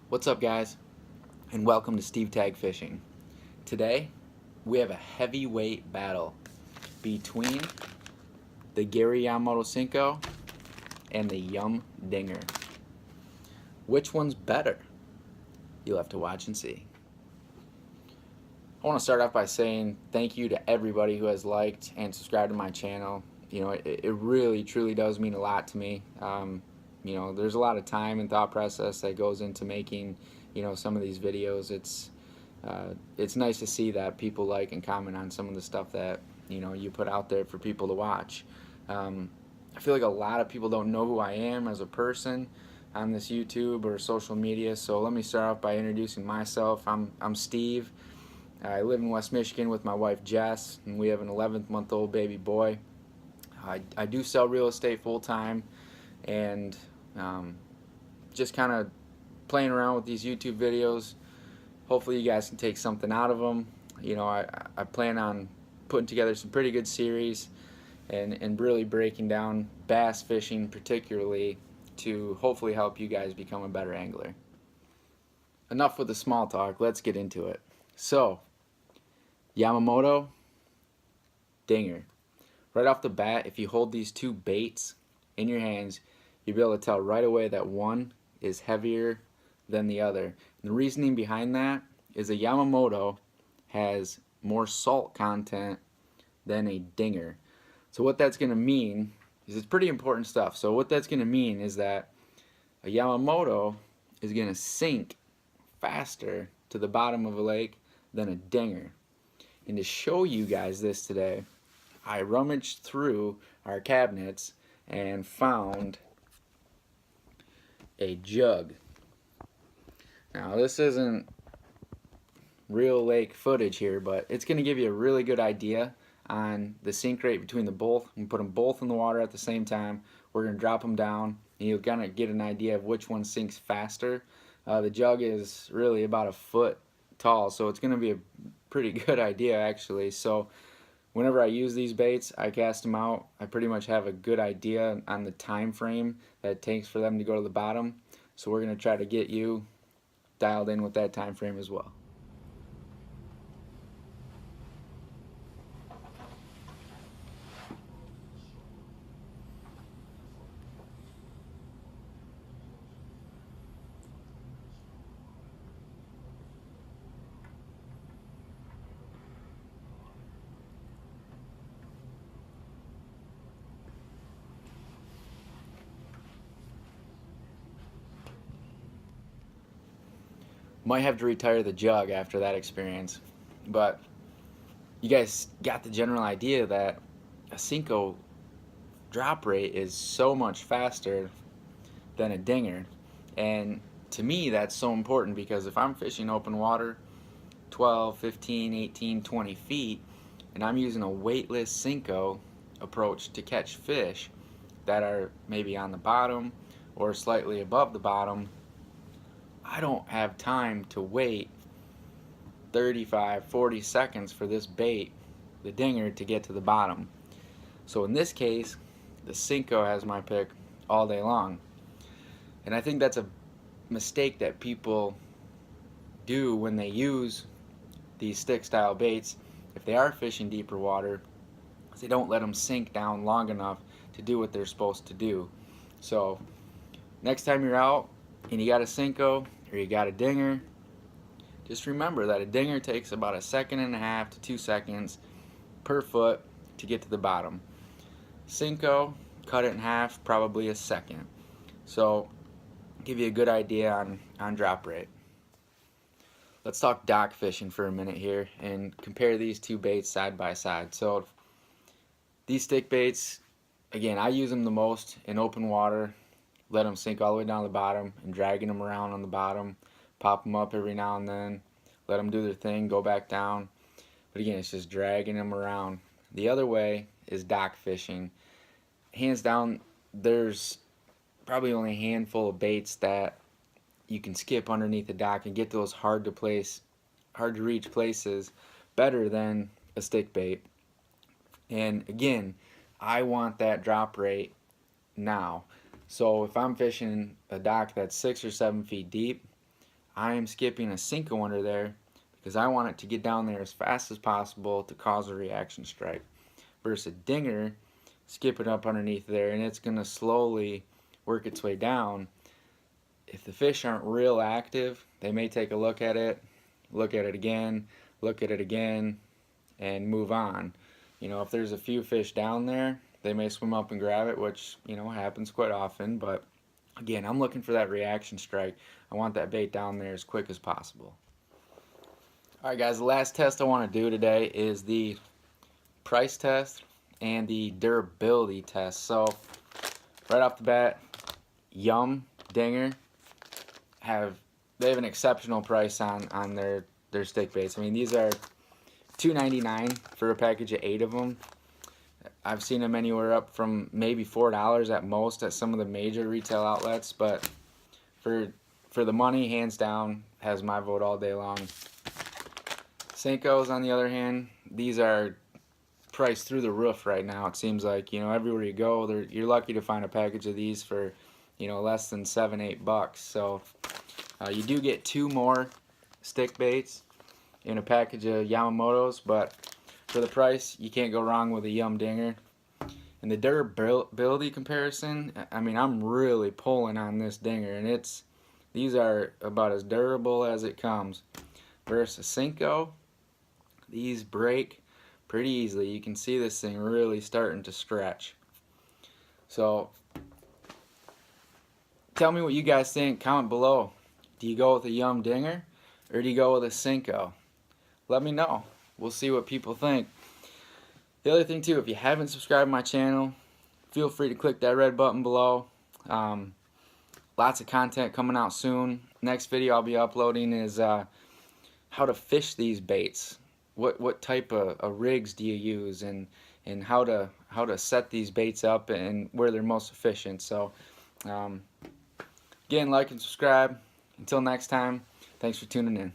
What's up, guys, and welcome to Steve Tag Fishing. Today we have a heavyweight battle between the Gary Yamamoto Senko and the Yum Dinger. Which one's better? You'll have to watch and see. I want to start off by saying thank you to everybody who has liked and subscribed to my channel. You know, it really truly does mean a lot to me. You know, there's a lot of time and thought process that goes into making, you know, some of these videos. It's nice to see that people like and comment on some of the stuff that, you know, you put out there for people to watch. I feel like a lot of people don't know who I am as a person on this YouTube or social media, so let me start off by introducing myself. I'm Steve. I live in West Michigan with my wife Jess, and we have an 11-month-old baby boy. I do sell real estate full-time, and just kind of playing around with these YouTube videos. Hopefully you guys can take something out of them. You know, I plan on putting together some pretty good series and really breaking down bass fishing particularly to hopefully help you guys become a better angler. Enough with the small talk, let's get into it. So, Yamamoto Dinger. Right off the bat, if you hold these two baits in your hands, you'll be able to tell right away that one is heavier than the other. And the reasoning behind that is a Yamamoto has more salt content than a Dinger. So what that's going to mean is it's pretty important stuff. So what that's going to mean is that a Yamamoto is going to sink faster to the bottom of a lake than a Dinger. And to show you guys this today, I rummaged through our cabinets and found a jug. Now this isn't real lake footage here, but it's going to give you a really good idea on the sink rate between the both. We put them both in the water at the same time. We're going to drop them down, and you're going to get an idea of which one sinks faster. The jug is really about a foot tall, so it's going to be a pretty good idea actually. So whenever I use these baits, I cast them out. I pretty much have a good idea on the time frame that it takes for them to go to the bottom. So we're going to try to get you dialed in with that time frame as well. Might have to retire the jug after that experience, but you guys got the general idea that a Senko drop rate is so much faster than a Dinger. And to me that's so important because if I'm fishing open water 12, 15, 18, 20 feet and I'm using a weightless Senko approach to catch fish that are maybe on the bottom or slightly above the bottom, I don't have time to wait 35, 40 seconds for this bait, the Dinger, to get to the bottom. So in this case, the Senko has my pick all day long. And I think that's a mistake that people do when they use these stick style baits. If they are fishing deeper water, they don't let them sink down long enough to do what they're supposed to do. So next time you're out and you got a Senko or you got a Dinger, just remember that a Dinger takes about 1.5 seconds to 2 seconds per foot to get to the bottom. Senko, cut it in half, probably a second. So give you a good idea on drop rate. Let's talk dock fishing for a minute here and compare these two baits side by side. So these stick baits, again, I use them the most in open water. Let them sink all the way down to the bottom and dragging them around on the bottom, pop them up every now and then, let them do their thing, go back down. But again, it's just dragging them around. The other way is dock fishing. Hands down, there's probably only a handful of baits that you can skip underneath the dock and get those hard to reach places better than a stick bait. And again, I want that drop rate now. So if I'm fishing a dock that's 6 or 7 feet deep, I am skipping a Senko under there because I want it to get down there as fast as possible to cause a reaction strike. Versus a dinger, skip it up underneath there and it's going to slowly work its way down. If the fish aren't real active, they may take a look at it again, look at it again, and move on. You know, if there's a few fish down there, they may swim up and grab it, which, you know, happens quite often. But again, I'm looking for that reaction strike. I want that bait down there as quick as possible. Alright guys, the last test I want to do today is the price test and the durability test. So right off the bat, Yum Dinger they have an exceptional price on their stick baits. I mean, these are $2.99 for a package of 8 of them. I've seen them anywhere up from maybe $4 at most at some of the major retail outlets, but for the money, hands down, has my vote all day long. Senkos, on the other hand, these are priced through the roof right now. It seems like, you know, everywhere you go, you're lucky to find a package of these for, you know, less than $7-8. So you do get 2 more stick baits in a package of Yamamoto's, but for the price, you can't go wrong with a Yum Dinger. And the durability comparison, I mean, I'm really pulling on this Dinger, and these are about as durable as it comes. Versus Senko, these break pretty easily. You can see this thing really starting to stretch. So tell me what you guys think. Comment below. Do you go with a Yum Dinger or do you go with a Senko? Let me know. We'll see what people think. The other thing too, if you haven't subscribed to my channel, feel free to click that red button below. Lots of content coming out soon. Next video I'll be uploading is how to fish these baits. What type of rigs do you use, and how to set these baits up and where they're most efficient. So again, like and subscribe. Until next time, thanks for tuning in.